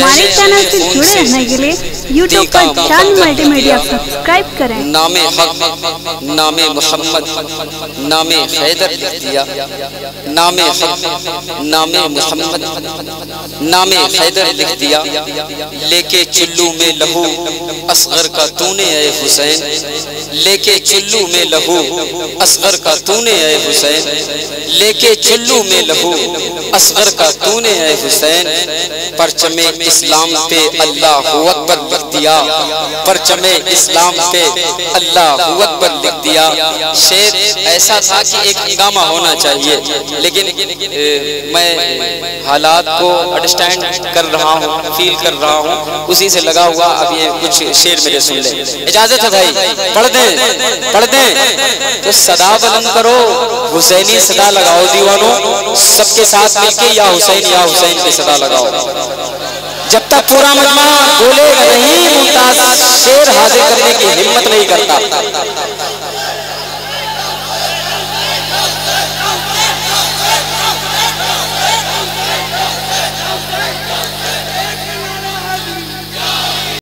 हमारे चैनल से जुड़े रहने के लिए यूट्यूब पर चांद मल्टीमीडिया सब्सक्राइब करें। नामे हक नामे मोहम्मद नामे हैदर लिख दिया, नामे हक नामे मोहम्मद नामे हैदर लिख दिया। लेके चुल्लू में लहू असगर का तूने ऐ हुसैन, लेके चुल्लू में लहू असगर का तूने ऐ हुसैन, लेके चुल्लू में लहू असगर का तूने ऐ हुसैन। परचमे इस्लाम पे अल्लाहु अकबर लिख दिया, परचमे इस्लाम पे अल्लाहु अकबर लिख दिया। शेर ऐसा था कि एक हंगामा होना चाहिए, लेकिन मैं हालात को अंडरस्टैंड कर रहा हूँ, फील कर रहा हूँ, उसी से लगा हुआ। अब ये कुछ शेर मेरे सुन ले, इजाजत है भाई? पढ़ दें, पढ़ दें तो सदा बुलंद करो, हुसैनी सदा लगाओ दीवानों, सबके साथ मिलके या हुसैन की सदा लगाओ। जब तक पूरा मजमा बोलेगा नहीं, मुमताज शेर हाजिर करने की हिम्मत नहीं करता।